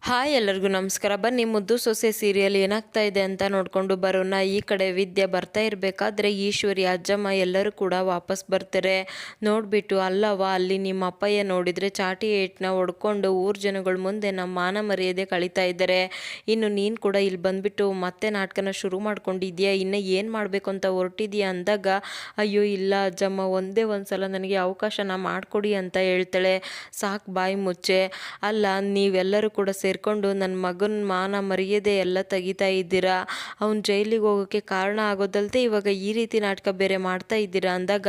Hi ಎಲ್ಲರಿಗೂ ನಮಸ್ಕಾರ. ಬನ್ನಿ ಮುದ್ದು ಸೊಸೆ ಸೀರಿಯಲ್ ಏನಾಗ್ತಾ ಇದೆ ಅಂತ ನೋಡ್ಕೊಂಡು ಬರೋಣ. ಈ ಕಡೆ ವಿದ್ಯೆ ಬರ್ತಾ ಇರಬೇಕಾದ್ರೆ ಈಶ್ವರಿ ಅಜ್ಜಮ್ಮ ಎಲ್ಲರೂ ಕೂಡ ವಾಪಸ್ ಬರ್ತಾರೆ. ನೋಡಿಬಿಟ್ಟು ಅಲ್ಲವ ಅಲ್ಲಿ ನಿಮ್ಮ ಅಪ್ಪಯ್ಯ ನೋಡಿದರೆ ಚಾಟಿ ಏಟ್ನ ಹೊಡ್ಕೊಂಡು ಊರ್ ಜನಗಳ ಮುಂದೆ ನಮ್ಮ ಮಾನ ಮರ್ಯಾದೆ ಕಳೀತಾ ಇದ್ದಾರೆ. ಇನ್ನು ನೀನು ಕೂಡ ಇಲ್ಲಿ ಬಂದುಬಿಟ್ಟು ಮತ್ತೆ ನಾಟಕನ ಶುರು ಮಾಡ್ಕೊಂಡಿದ್ಯಾ, ಇನ್ನು ಏನು ಮಾಡಬೇಕು ಅಂತ ಹೊರಟಿದ್ಯಾ ಅಂದಾಗ, ಅಯ್ಯೋ ಇಲ್ಲ ಅಜ್ಜಮ್ಮ, ಒಂದೇ ಒಂದು ಸಲ ನನಗೆ ಅವಕಾಶನ ಮಾಡಿಕೊಡಿ ಅಂತ ಹೇಳ್ತಾಳೆ. ಸಾಕು ಬಾಯಿ ಮುಚ್ಚೆ, ಅಲ್ಲ ನೀವೆಲ್ಲರೂ ಕೂಡ ಸೇರಿಕೊಂಡು ನನ್ನ ಮಗನ ಮಾನ ಮರ್ಯಾದೆ ಎಲ್ಲ ತೆಗಿತಾ ಇದ್ದೀರಾ, ಅವ್ನು ಜೈಲಿಗೆ ಹೋಗೋಕ್ಕೆ ಕಾರಣ ಆಗೋದಲ್ದೆ ಇವಾಗ ಈ ರೀತಿ ನಾಟಕ ಬೇರೆ ಮಾಡ್ತಾ ಇದ್ದೀರಾ ಅಂದಾಗ,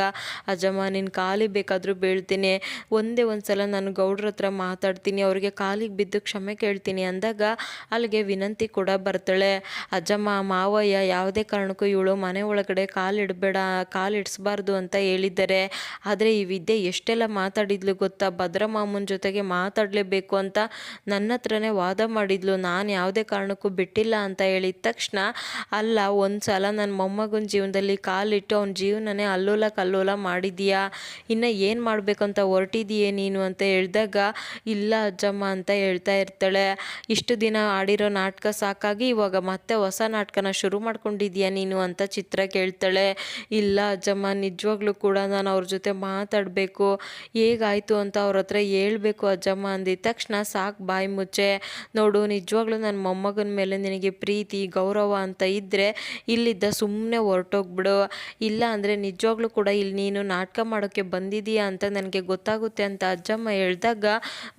ಅಜ್ಜಮ್ಮ ನಿನ್ನ ಕಾಲಿಗೆ ಬೇಕಾದರೂ ಬೀಳ್ತೀನಿ, ಒಂದೇ ಒಂದು ಸಲ ನಾನು ಗೌಡ್ರ ಹತ್ರ ಮಾತಾಡ್ತೀನಿ, ಅವ್ರಿಗೆ ಕಾಲಿಗೆ ಬಿದ್ದು ಕ್ಷಮೆ ಕೇಳ್ತೀನಿ ಅಂದಾಗ ಅಲ್ಲಿಗೆ ವಿನಂತಿ ಕೂಡ ಬರ್ತಾಳೆ. ಅಜ್ಜಮ್ಮ ಮಾವಯ್ಯ ಯಾವುದೇ ಕಾರಣಕ್ಕೂ ಇವಳು ಮನೆ ಒಳಗಡೆ ಕಾಲಿಡಿಸ್ಬಾರ್ದು ಅಂತ ಹೇಳಿದ್ದಾರೆ. ಆದರೆ ಈ ವಿದ್ಯೆ ಎಷ್ಟೆಲ್ಲ ಮಾತಾಡಿದ್ಲು ಗೊತ್ತಾ, ಭದ್ರಮಾಮನ ಜೊತೆಗೆ ಮಾತಾಡಲೇಬೇಕು ಅಂತ ನನ್ನ ಹತ್ರನೇ ವಾದ ಮಾಡಿದ್ಲು, ನಾನು ಯಾವುದೇ ಕಾರಣಕ್ಕೂ ಬಿಟ್ಟಿಲ್ಲ ಅಂತ ಹೇಳಿದ ತಕ್ಷಣ, ಅಲ್ಲ ಒಂದು ಸಲ ನನ್ನ ಮೊಮ್ಮಗನ ಜೀವನದಲ್ಲಿ ಕಾಲಿಟ್ಟು ಅವನ ಜೀವನನೇ ಅಲ್ಲೋಲ ಕಲ್ಲೋಲ ಮಾಡಿದೀಯಾ, ಇನ್ನು ಏನು ಮಾಡಬೇಕಂತ ಹೊರಟಿದೀಯೇ ನೀನು ಅಂತ ಹೇಳಿದಾಗ, ಇಲ್ಲ ಅಜ್ಜಮ್ಮ ಅಂತ ಹೇಳ್ತಾ ಇರ್ತಾಳೆ. ಇಷ್ಟು ದಿನ ಆಡಿರೋ ನಾಟಕ ಸಾಕಾಗಿ ಇವಾಗ ಮತ್ತೆ ಹೊಸ ನಾಟಕನ ಶುರು ಮಾಡ್ಕೊಂಡಿದ್ಯಾ ನೀನು ಅಂತ ಚಿತ್ರ ಕೇಳ್ತಾಳೆ. ಇಲ್ಲ ಅಜ್ಜಮ್ಮ, ನಿಜವಾಗ್ಲೂ ಕೂಡ ನಾನು ಅವ್ರ ಜೊತೆ ಮಾತಾಡಬೇಕು, ಹೇಗಾಯಿತು ಅಂತ ಅವ್ರ ಹತ್ರ ಹೇಳ್ಬೇಕು ಅಜ್ಜಮ್ಮ ಅಂದಿದ ತಕ್ಷಣ, ಸಾಕು ಬಾಯಿ ಮುಚ್ಚೆ, ನೋಡು ನಿಜವಾಗ್ಲೂ ನನ್ನ ಮೊಮ್ಮಗನ ಮೇಲೆ ನಿನಗೆ ಪ್ರೀತಿ ಗೌರವ ಅಂತ ಇದ್ದರೆ ಇಲ್ಲಿದ್ದ ಸುಮ್ಮನೆ ಹೊರಟೋಗ್ಬಿಡು, ಇಲ್ಲ ಅಂದರೆ ನಿಜವಾಗ್ಲೂ ಕೂಡ ಇಲ್ಲಿ ನೀನು ನಾಟಕ ಮಾಡೋಕ್ಕೆ ಬಂದಿದೀಯಾ ಅಂತ ನನಗೆ ಗೊತ್ತಾಗುತ್ತೆ ಅಂತ ಅಜ್ಜಮ್ಮ ಹೇಳಿದಾಗ,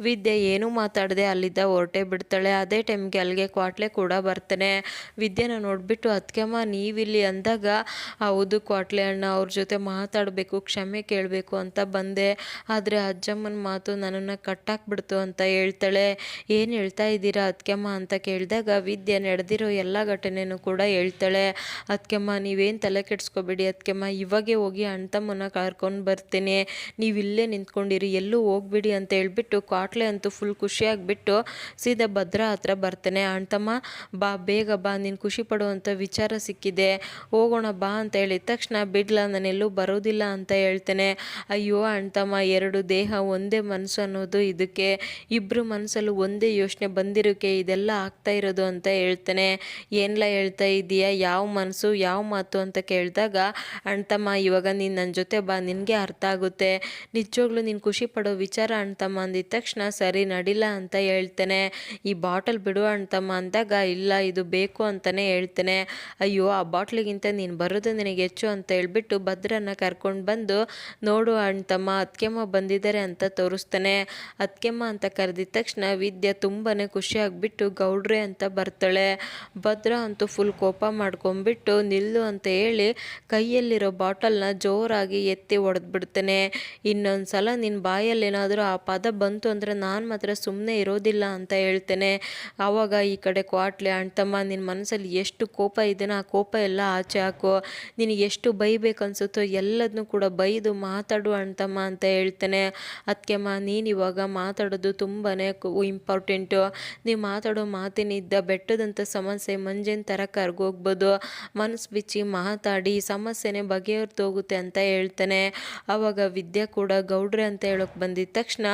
ವಿದ್ಯೆ ಏನೂ ಮಾತಾಡದೆ ಅಲ್ಲಿದ್ದ ಹೊರಟೇ ಬಿಡ್ತಾಳೆ. ಅದೇ ಟೈಮ್ಗೆ ಅಲ್ಲಿಗೆ ಕ್ವಾಟ್ಲೆ ಕೂಡ ಬರ್ತಾನೆ. ವಿದ್ಯೆನ ನೋಡಿಬಿಟ್ಟು, ಅದಕ್ಕೆಮ್ಮ ನೀವಿಲ್ಲಿ ಅಂದಾಗ, ಹೌದು ಕ್ವಾಟ್ಲೆ ಅಣ್ಣ, ಅವ್ರ ಜೊತೆ ಮಾತಾಡಬೇಕು, ಕ್ಷಮೆ ಕೇಳಬೇಕು ಅಂತ ಬಂದೆ, ಆದರೆ ಅಜ್ಜಮ್ಮನ ಮಾತು ನನ್ನನ್ನು ಕಟ್ಟಾಕ್ಬಿಡ್ತು ಅಂತ ಹೇಳ್ತಾಳೆ. ಏನು ಹೇಳ್ತಾ ಇದ್ದೀರಾ ಅದಕ್ಕೆಮ್ಮ ಅಂತ ಕೇಳಿದಾಗ, ವಿದ್ಯೆ ನಡೆದಿರೋ ಎಲ್ಲ ಘಟನೆನೂ ಕೂಡ ಹೇಳ್ತಾಳೆ. ಅದಕ್ಕೆಮ್ಮ ನೀವೇನು ತಲೆ ಕೆಡಿಸ್ಕೋಬೇಡಿ ಅದಕ್ಕೆಮ್ಮ, ಇವಾಗೆ ಹೋಗಿ ಅಣ್ತಮ್ಮನ ಕರ್ಕೊಂಡು ಬರ್ತೀನಿ, ನೀವು ಇಲ್ಲೇ ನಿಂತ್ಕೊಂಡಿರಿ, ಎಲ್ಲೂ ಹೋಗ್ಬಿಡಿ ಅಂತ ಹೇಳ್ಬಿಟ್ಟು ಕ್ವಾಟ್ಲೆ ಅಂತೂ ಫುಲ್ ಖುಷಿಯಾಗಿಬಿಟ್ಟು ಸೀದಾ ಭದ್ರಾ ಹತ್ರ ಬರ್ತಾನೆ. ಅಣ್ತಮ್ಮ ಬಾ, ಬೇಗ ಬಾ, ನೀನು ಖುಷಿ ಪಡುವಂಥ ವಿಚಾರ ಸಿಕ್ಕಿದೆ, ಹೋಗೋಣ ಬಾ ಅಂತ ಹೇಳಿದ ತಕ್ಷಣ, ಬಿಡ್ಲಾ ನಾನೆಲ್ಲೂ ಬರೋದಿಲ್ಲ ಅಂತ ಹೇಳ್ತೇನೆ. ಅಯ್ಯೋ ಅಣ್ತಮ್ಮ, ಎರಡು ದೇಹ ಒಂದೇ ಮನಸ್ಸು ಅನ್ನೋದು ಇದಕ್ಕೆ, ಇಬ್ಬರು ಮನಸ್ಸಲ್ಲೂ ಒಂದೇ ಯೋಚನೆ ಬಂದಿರೋಕೆ ಇದೆಲ್ಲ ಆಗ್ತಾ ಇರೋದು ಅಂತ ಹೇಳ್ತಾನೆ. ಏನೆಲ್ಲ ಹೇಳ್ತಾ ಇದೀಯಾ, ಯಾವ ಮನಸ್ಸು ಯಾವ ಮಾತು ಅಂತ ಕೇಳಿದಾಗ, ಅಣ್ತಮ್ಮ ಇವಾಗ ನೀನು ನನ್ನ ಜೊತೆ ಬಾ, ನಿನಗೆ ಅರ್ಥ ಆಗುತ್ತೆ, ನಿಜವಾಗ್ಲೂ ನೀನು ಖುಷಿ ಪಡೋ ವಿಚಾರ ಅಣ್ತಮ್ಮ ಅಂದಿದ ತಕ್ಷಣ, ಸರಿ ನಡಿಲ್ಲ ಅಂತ ಹೇಳ್ತೇನೆ. ಈ ಬಾಟಲ್ ಬಿಡು ಅಣ್ತಮ್ಮ ಅಂದಾಗ, ಇಲ್ಲ ಇದು ಬೇಕು ಅಂತಲೇ ಹೇಳ್ತೇನೆ. ಅಯ್ಯೋ ಆ ಬಾಟ್ಲಿಗಿಂತ ನೀನು ಬರೋದು ನಿನಗೆ ಹೆಚ್ಚು ಅಂತ ಹೇಳ್ಬಿಟ್ಟು ಭದ್ರನ ಕರ್ಕೊಂಡು ಬಂದು, ನೋಡು ಅಣ್ತಮ್ಮ ಅತ್ಕೆಮ್ಮ ಬಂದಿದ್ದಾರೆ ಅಂತ ತೋರಿಸ್ತಾನೆ. ಅತ್ಕೆಮ್ಮ ಅಂತ ಕರೆದಿದ ತಕ್ಷಣ ವಿದ್ಯೆ ತುಂಬಾ ಖುಷಿ ಆಗಿಬಿಟ್ಟು ಗೌಡ್ರೆ ಅಂತ ಬರ್ತಾಳೆ. ಭದ್ರ ಅಂತೂ ಫುಲ್ ಕೋಪ ಮಾಡ್ಕೊಂಡ್ಬಿಟ್ಟು, ನಿಲ್ಲು ಅಂತ ಹೇಳಿ ಕೈಯಲ್ಲಿರೋ ಬಾಟಲ್ನ ಜೋರಾಗಿ ಎತ್ತಿ ಹೊಡೆದ್ಬಿಡ್ತಾನೆ. ಇನ್ನೊಂದು ಸಲ ನಿನ್ನ ಬಾಯಲ್ಲಿ ಏನಾದರೂ ಆ ಪದ ಬಂತು ಅಂದರೆ ನಾನು ಮಾತ್ರ ಸುಮ್ಮನೆ ಇರೋದಿಲ್ಲ ಅಂತ ಹೇಳ್ತೇನೆ. ಆವಾಗ ಈ ಕಡೆ ಕ್ವಾಟ್ಲೆ, ಅಣ್ತಮ್ಮ ನಿನ್ನ ಮನಸ್ಸಲ್ಲಿ ಎಷ್ಟು ಕೋಪ ಇದೆಯೋ ಆ ಕೋಪ ಎಲ್ಲ ಆಚೆ ಹಾಕು, ನಿನಗೆ ಎಷ್ಟು ಬೈಬೇಕನ್ಸುತ್ತೋ ಎಲ್ಲದನ್ನೂ ಕೂಡ ಬೈದು ಮಾತಾಡು ಅಣ್ತಮ್ಮ ಅಂತ ಹೇಳ್ತೇನೆ. ಅದಕ್ಕೆಮ್ಮ ನೀನು ಇವಾಗ ಮಾತಾಡೋದು ತುಂಬಾ ಇಂಪಾರ್ಟೆಂಟು, ನೀವು ಮಾತಾಡೋ ಮಾತಿನಿಂದ ಬೆಟ್ಟದಂಥ ಸಮಸ್ಯೆ ಮಂಜಿನ ಥರ ಕರ್ಗೋಗ್ಬೋದು, ಮನಸ್ಸು ಬಿಚ್ಚಿ ಮಾತಾಡಿ ಸಮಸ್ಯೆನೇ ಬಗೆಹರಿದೋಗುತ್ತೆ ಅಂತ ಹೇಳ್ತಾನೆ. ಆವಾಗ ವಿದ್ಯೆ ಕೂಡ ಗೌಡ್ರೆ ಅಂತ ಹೇಳೋಕೆ ಬಂದಿದ್ದ ತಕ್ಷಣ,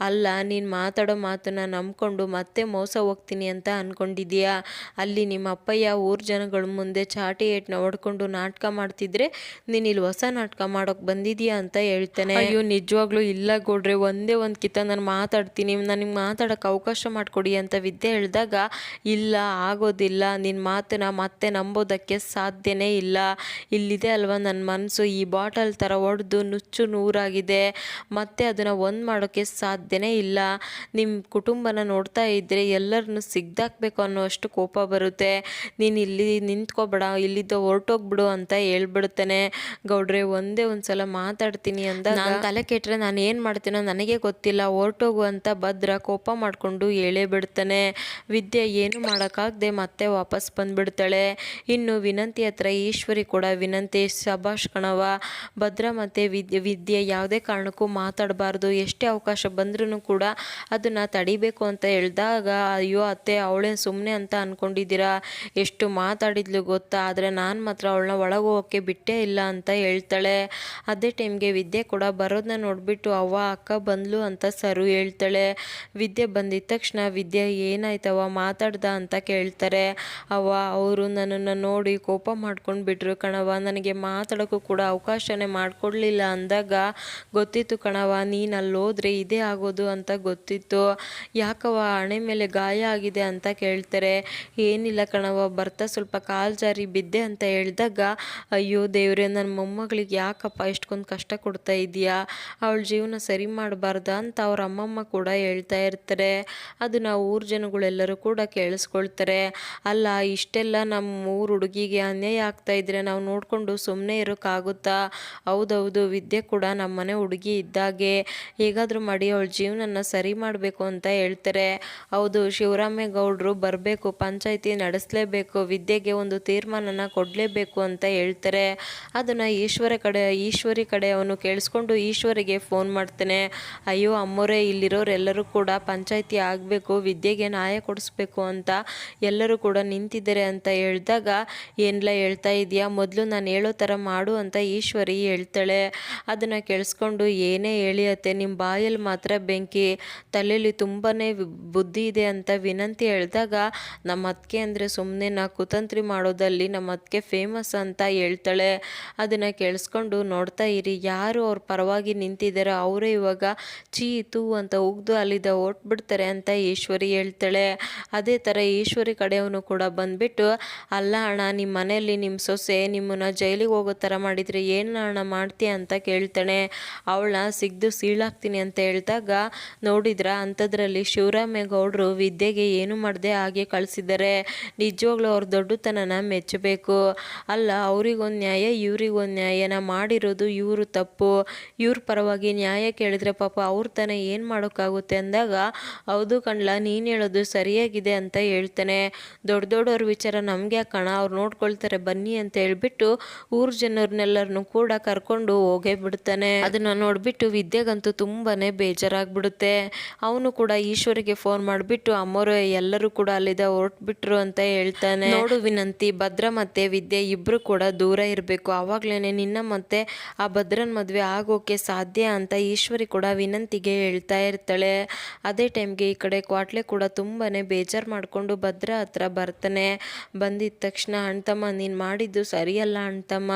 ಅಲ್ಲ ನೀನು ಮಾತಾಡೋ ಮಾತನ್ನ ನಂಬ್ಕೊಂಡು ಮತ್ತೆ ಮೋಸ ಹೋಗ್ತೀನಿ ಅಂತ ಅಂದ್ಕೊಂಡಿದ್ದೀಯಾ, ಅಲ್ಲಿ ನಿಮ್ಮ ಅಪ್ಪಯ್ಯ ಊರ್ ಜನಗಳ ಮುಂದೆ ಚಾಟಿ ಏಟ್ನ ಹೊಡ್ಕೊಂಡು ನಾಟಕ ಮಾಡ್ತಿದ್ರೆ ನೀನು ಇಲ್ಲಿ ಹೊಸ ನಾಟಕ ಮಾಡೋಕೆ ಬಂದಿದೀಯಾ ಅಂತ ಹೇಳ್ತಾನೆ. ಅಯ್ಯೋ ನಿಜವಾಗ್ಲೂ ಇಲ್ಲ ಗೌಡ್ರೆ, ಒಂದೇ ಒಂದು ಕಿತ್ತ ನಾನು ಮಾತಾಡ್ತೀನಿ, ನನಗೆ ಮಾತಾಡೋಕ್ಕೆ ಅವಕಾಶ ಮಾಡಿಕೊಡಿ ಅಂತ ವಿದ್ಯೆ ಹೇಳಿದಾಗ, ಇಲ್ಲ ಆಗೋದಿಲ್ಲ, ನಿನ್ನ ಮಾತನ್ನ ಮತ್ತೆ ನಂಬೋದಕ್ಕೆ ಸಾಧ್ಯನೇ ಇಲ್ಲ, ಇಲ್ಲಿದೆ ಅಲ್ವಾ ನನ್ನ ಮನಸ್ಸು, ಈ ಬಾಟಲ್ ಥರ ಒಡೆದು ನುಚ್ಚು ನೂರಾಗಿದೆ, ಮತ್ತೆ ಅದನ್ನು ಒಂದು ಮಾಡೋಕ್ಕೆ ಸಾಧ್ಯನೇ ಇಲ್ಲ, ನಿಮ್ಮ ಕುಟುಂಬನ ನೋಡ್ತಾ ಇದ್ದರೆ ಎಲ್ಲರನ್ನು ಸಿಗ್ದಾಕ್ಬೇಕು ಅನ್ನೋ ಅಷ್ಟು ಕೋಪ ಬರುತ್ತೆ, ನೀನು ಇಲ್ಲಿ ನಿಂತ್ಕೋಬೇಡ, ಇಲ್ಲಿದ್ದ ಹೊರಟೋಗ್ಬಿಡು ಅಂತ ಹೇಳ್ಬಿಡ್ತಾನೆ. ಗೌಡ್ರೆ ಒಂದೇ ಒಂದು ಸಲ ಮಾತಾಡ್ತೀನಿ ಅಂದಾಗ, ನಾನು ತಲೆ ಕೆಟ್ಟರೆ ನಾನು ಏನು ಮಾಡ್ತೀನೋ ನನಗೆ ಗೊತ್ತಿಲ್ಲ, ಹೊರಟೋಗು ಅಂತ ಭದ್ರ ಕೋಪ ಮಾಡಿಕೊಂಡು ಹೇಳೇ ಬಿಡ್ತಾನೆ. ವಿದ್ಯೆ ಏನು ಮಾಡೋಕ್ಕಾಗದೆ ಮತ್ತೆ ವಾಪಸ್ ಬಂದುಬಿಡ್ತಾಳೆ. ಇನ್ನು ವಿನಂತಿ ಹತ್ರ ಈಶ್ವರಿ ಕೂಡ, ವಿನಂತಿ ಶಬಾಷ್ ಕಣವ, ಭದ್ರ ಮತ್ತು ವಿದ್ಯೆ ಯಾವುದೇ ಕಾರಣಕ್ಕೂ ಮಾತಾಡಬಾರ್ದು, ಎಷ್ಟೇ ಅವಕಾಶ ಬಂದ್ರೂ ಕೂಡ ಅದನ್ನು ತಡಿಬೇಕು ಅಂತ ಹೇಳಿದಾಗ, ಅಯ್ಯೋ ಅತ್ತೆ ಅವಳೇನು ಸುಮ್ಮನೆ ಅಂತ ಅಂದ್ಕೊಂಡಿದ್ದೀರಾ, ಎಷ್ಟು ಮಾತಾಡಿದ್ಲು ಗೊತ್ತಾ, ಆದರೆ ನಾನು ಮಾತ್ರ ಅವಳನ್ನ ಒಳಗೆ ಹೋಗೋಕ್ಕೆ ಬಿಟ್ಟೇ ಇಲ್ಲ ಅಂತ ಹೇಳ್ತಾಳೆ. ಅದೇ ಟೈಮ್ಗೆ ವಿದ್ಯೆ ಕೂಡ ಬರೋದನ್ನ ನೋಡಿಬಿಟ್ಟು, ಅವ್ವ ಅಕ್ಕ ಬಂದ್ಲು ಅಂತ ಸರು ಹೇಳ್ತಾಳೆ. ವಿದ್ಯೆ ಬಂದಿದ್ದ ತಕ್ಷಣ ವಿದ್ಯೆ ಏನಾಯ್ತವ ಮಾತಾಡ್ದ ಅಂತ ಕೇಳ್ತಾರೆ. ಅವ್ವ ಅವರು ನನ್ನನ್ನು ನೋಡಿ ಕೋಪ ಮಾಡ್ಕೊಂಡು ಬಿಟ್ರು ಕಣವ, ನನಗೆ ಮಾತಾಡೋಕ್ಕೂ ಕೂಡ ಅವಕಾಶನೇ ಮಾಡಿಕೊಡ್ಲಿಲ್ಲ ಅಂದಾಗ ಗೊತ್ತಿತ್ತು ಕಣವ, ನೀನು ಅಲ್ಲೋದ್ರೆ ಇದೇ ಆಗೋದು ಅಂತ ಗೊತ್ತಿತ್ತು. ಯಾಕವ ಹಣೆ ಮೇಲೆ ಗಾಯ ಆಗಿದೆ ಅಂತ ಕೇಳ್ತಾರೆ. ಏನಿಲ್ಲ ಕಣವ, ಬರ್ತಾ ಸ್ವಲ್ಪ ಕಾಲು ಜಾರಿ ಬಿದ್ದೆ ಅಂತ ಹೇಳಿದಾಗ ಅಯ್ಯೋ ದೇವ್ರೆ, ನನ್ನ ಮೊಮ್ಮಗಳಿಗೆ ಯಾಕಪ್ಪ ಇಷ್ಟೊಂದು ಕಷ್ಟ ಕೊಡ್ತಾ ಇದೀಯಾ, ಅವಳ ಜೀವನ ಸರಿ ಮಾಡಬಾರ್ದ ಅಂತ ಅವ್ರ ಅಮ್ಮಮ್ಮ ಕೂಡ ಹೇಳ್ತಾ ಇರ್ತಾರೆ. ಅದನ್ನ ಊರ ಜನಗಳೆಲ್ಲರೂ ಕೂಡ ಕೇಳಿಸ್ಕೊಳ್ತಾರೆ. ಅಲ್ಲ, ಇಷ್ಟೆಲ್ಲ ನಮ್ಮ ಊರು ಹುಡುಗಿಗೆ ಅನ್ಯಾಯ ಆಗ್ತಾ ಇದ್ರೆ ನಾವು ನೋಡಿಕೊಂಡು ಸುಮ್ಮನೆ ಇರೋಕ್ಕಾಗುತ್ತಾ? ಹೌದೌದು, ವಿದ್ಯೆ ಕೂಡ ನಮ್ಮನೆ ಹುಡುಗಿ ಇದ್ದಾಗೆ, ಹೇಗಾದರೂ ಮಾಡಿ ಅವಳ ಜೀವನನ ಸರಿ ಮಾಡಬೇಕು ಅಂತ ಹೇಳ್ತಾರೆ. ಹೌದು, ಶಿವರಾಮೇಗೌಡರು ಬರಬೇಕು, ಪಂಚಾಯಿತಿ ನಡೆಸಲೇಬೇಕು, ವಿದ್ಯೆಗೆ ಒಂದು ತೀರ್ಮಾನನ ಕೊಡಲೇಬೇಕು ಅಂತ ಹೇಳ್ತಾರೆ. ಅದನ್ನು ಈಶ್ವರಿ ಕಡೆ ಅವನು ಕೇಳಿಸ್ಕೊಂಡು ಈಶ್ವರಿಗೆ ಫೋನ್ ಮಾಡ್ತಾನೆ. ಅಯ್ಯೋ ಅಮ್ಮೋರೇ, ಇಲ್ಲಿರೋರೆಲ್ಲರೂ ಕೂಡ ಪಂಚಾಯಿತಿ ಆಗಬೇಕು, ವಿದ್ಯೆಗೆ ನ್ಯಾಯ ಕೊಡಿಸ್ಬೇಕು ಅಂತ ಎಲ್ಲರೂ ಕೂಡ ನಿಂತಿದ್ದಾರೆ ಅಂತ ಹೇಳಿದಾಗ, ಏನೆಲ್ಲ ಹೇಳ್ತಾ ಇದೆಯಾ, ಮೊದಲು ನಾನು ಹೇಳೋ ಥರ ಮಾಡು ಅಂತ ಈಶ್ವರಿ ಹೇಳ್ತಾಳೆ. ಅದನ್ನು ಕೇಳಿಸ್ಕೊಂಡು ಏನೇ ಹೇಳಿಯತ್ತೆ, ನಿಮ್ಮ ಬಾಯಲ್ಲಿ ಮಾತ್ರ ಬೆಂಕಿ, ತಲೆಯಲ್ಲಿ ತುಂಬಾ ಬುದ್ಧಿ ಇದೆ ಅಂತ ವಿನಂತಿ ಹೇಳಿದಾಗ, ನಮ್ಮ ಅತ್ತಿಗೆ ಅಂದರೆ ಸುಮ್ಮನೆ ನಾ ಕುತಂತ್ರಿ ಮಾಡೋದಲ್ಲಿ ನಮ್ಮ ಅತ್ತಿಗೆ ಫೇಮಸ್ ಅಂತ ಹೇಳ್ತಾಳೆ. ಅದನ್ನು ಕೇಳಿಸ್ಕೊಂಡು ನೋಡ್ತಾ ಇರಿ, ಯಾರು ಅವ್ರ ಪರವಾಗಿ ನಿಂತಿದ್ದಾರೋ ಅವರೇ ಇವಾಗ ಚೀ ತೂ ಅಂತ ಉಗ್ದು ಅಲ್ಲಿಂದ ಓಟ್ಬಿಡ್ತಾರೆ ಅಂತ ಈಶ್ವರಿ ಹೇಳ್ತಾಳೆ. ಅದೇ ಥರ ಈಶ್ವರಿ ಕಡೆಯವನು ಕೂಡ ಬಂದ್ಬಿಟ್ಟು, ಅಲ್ಲ ಅಣ್ಣ, ನಿಮ್ಮ ಮನೆಯಲ್ಲಿ ನಿಮ್ಮ ಸೊಸೆ ನಿಮ್ಮನ್ನ ಜೈಲಿಗೆ ಹೋಗೋ ಥರ ಮಾಡಿದರೆ ಏನು ಅಣ್ಣ ಮಾಡ್ತೀಯ ಅಂತ ಕೇಳ್ತಾನೆ. ಅವಳನ್ನ ಸಿಗ್ದು ಸೀಳಾಕ್ತೀನಿ ಅಂತ ಹೇಳಿದಾಗ, ನೋಡಿದ್ರ ಅಂಥದ್ರಲ್ಲಿ ಶಿವರಾಮೇಗೌಡರು ವಿದ್ಯೆಗೆ ಏನು ಮಾಡದೆ ಹಾಗೆ ಕಳಿಸಿದ್ದಾರೆ. ನಿಜವಾಗ್ಲೂ ಅವ್ರ ದೊಡ್ಡತನನ ಮೆಚ್ಚಬೇಕು. ಅಲ್ಲ, ಅವ್ರಿಗೊಂದು ನ್ಯಾಯ ಇವ್ರಿಗೊಂದು ನ್ಯಾಯನ ಮಾಡಿರೋದು ಇವರು ತಪ್ಪು, ಇವ್ರ ಪರವಾಗಿ ನ್ಯಾಯ ಕೇಳಿದ್ರೆ ಪಾಪ ಅವ್ರ ತಾನೇ ಏನು ಮಾಡೋಕ್ಕಾಗುತ್ತೆ ಅಂದಾಗ, ಹೌದು ಕಣ್ಲ, ನೀನು ಹೇಳೋದು ಸರಿಯಾಗಿದೆ ಅಂತ ಹೇಳ್ತಾನೆ. ದೊಡ್ಡವ್ರ ವಿಚಾರ ನಮ್ಗೆ ಯಾಕಣ, ಅವ್ರು ನೋಡ್ಕೊಳ್ತಾರೆ ಬನ್ನಿ ಅಂತ ಹೇಳ್ಬಿಟ್ಟು ಊರ ಜನರನ್ನೆಲ್ಲರನ್ನು ಕೂಡ ಕರ್ಕೊಂಡು ಹೋಗೇ ಬಿಡ್ತಾನೆ. ಅದನ್ನ ನೋಡ್ಬಿಟ್ಟು ವಿದ್ಯೆಗಂತೂ ತುಂಬಾನೇ ಬೇಜಾರಾಗ್ಬಿಡುತ್ತೆ. ಅವನು ಕೂಡ ಈಶ್ವರಿಗೆ ಫೋನ್ ಮಾಡಿಬಿಟ್ಟು, ಅಮ್ಮೋರು ಎಲ್ಲರೂ ಕೂಡ ಅಲ್ಲಿಂದ ಹೊರಟ್ಬಿಟ್ರು ಅಂತ ಹೇಳ್ತಾನೆ. ನೋಡು ವಿನಂತಿ, ಭದ್ರ ಮತ್ತೆ ವಿದ್ಯೆ ಇಬ್ರು ಕೂಡ ದೂರ ಇರಬೇಕು, ಆವಾಗ್ಲೇನೆ ನಿನ್ನ ಮತ್ತೆ ಆ ಭದ್ರನ್ ಮದುವೆ ಆಗೋಕೆ ಸಾಧ್ಯ ಅಂತ ಈಶ್ವರಿ ಕೂಡ ವಿನಂತಿಗೆ ಹೇಳ್ತಾ ಇರ್ತಾಳೆ. ಅದೇ ಟೈಮ್ಗೆ ಈ ಕಡೆ ಕ್ವಾಟ್ಲೆ ಕೂಡ ತುಂಬಾನೇ ಬೇಜಾರು ಮಾಡಿಕೊಂಡು ಭದ್ರ ಹತ್ರ ಬರ್ತಾನೆ. ಬಂದಿದ್ದ ತಕ್ಷಣ, ಅಣ್ತಮ್ಮ ನೀನು ಮಾಡಿದ್ದು ಸರಿಯಲ್ಲ ಅಣ್ತಮ್ಮ,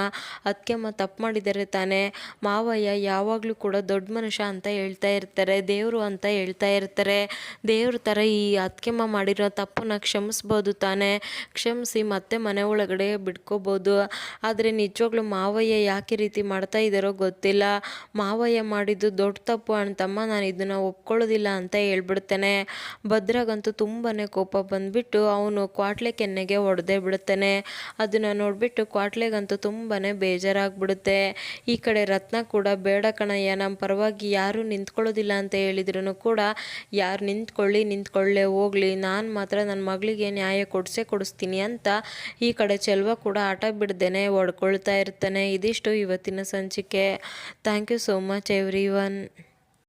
ಅತ್ಕೆಮ್ಮ ತಪ್ಪು ಮಾಡಿದ್ದಾರೆ ತಾನೇ, ಮಾವಯ್ಯ ಯಾವಾಗಲೂ ಕೂಡ ದೊಡ್ಡ ಮನುಷ್ಯ ಅಂತ ಹೇಳ್ತಾ ಇರ್ತಾರೆ, ದೇವರು ಅಂತ ಹೇಳ್ತಾ ಇರ್ತಾರೆ, ದೇವ್ರ ಥರ ಈ ಅತ್ಕೆಮ್ಮ ಮಾಡಿರೋ ತಪ್ಪನ್ನ ಕ್ಷಮಿಸ್ಬೋದು ತಾನೇ, ಕ್ಷಮಿಸಿ ಮತ್ತೆ ಮನೆ ಒಳಗಡೆ ಬಿಟ್ಕೋಬೋದು. ಆದರೆ ನಿಜವಾಗ್ಲೂ ಮಾವಯ್ಯ ಯಾಕೆ ರೀತಿ ಮಾಡ್ತಾ ಇದ್ದಾರೋ ಗೊತ್ತಿಲ್ಲ, ಮಾವಯ್ಯ ಮಾಡಿದ್ದು ದೊಡ್ಡ ತಪ್ಪು ಅಣ್ತಮ್ಮ, ನಾನು ಇದನ್ನು ಒಪ್ಕೊಳ್ಳೋದಿಲ್ಲ ಅಂತ ಹೇಳ್ಬಿಡ್ತಾನೆ. ಭದ್ರಾಗಂತೂ ತುಂಬಾ ಕೋಪ ಬಂದ್ಬಿಟ್ಟು ಅವನು ಕ್ವಾಟ್ಲೆ ಕೆನ್ನೆಗೆ ಹೊಡೆದೇ ಬಿಡುತ್ತಾನೆ. ಅದನ್ನು ನೋಡಿಬಿಟ್ಟು ಕ್ವಾಟ್ಲೆಗಂತೂ ತುಂಬಾ ಬೇಜಾರಾಗ್ಬಿಡುತ್ತೆ. ಈ ಕಡೆ ರತ್ನ ಕೂಡ, ಬೇಡ ಕಣಯ್ಯ, ನಮ್ಮ ಪರವಾಗಿ ಯಾರು ನಿಂತ್ಕೊಳ್ಳೋದಿಲ್ಲ ಅಂತ ಹೇಳಿದ್ರು ಕೂಡ, ಯಾರು ನಿಂತ್ಕೊಳ್ಳೇ ಹೋಗ್ಲಿ, ನಾನು ಮಾತ್ರ ನನ್ನ ಮಗಳಿಗೆ ನ್ಯಾಯ ಕೊಡಿಸ್ತೀನಿ ಅಂತ ಈ ಕಡೆ ಚೆಲ್ವ ಕೂಡ ಆಟ ಬಿಡ್ದೇನೆ ಹೊಡ್ಕೊಳ್ತಾ ಇರ್ತಾನೆ. ಇದಿಷ್ಟು ಇವತ್ತಿನ ಸಂಚಿಕೆ. Thank you so much every one.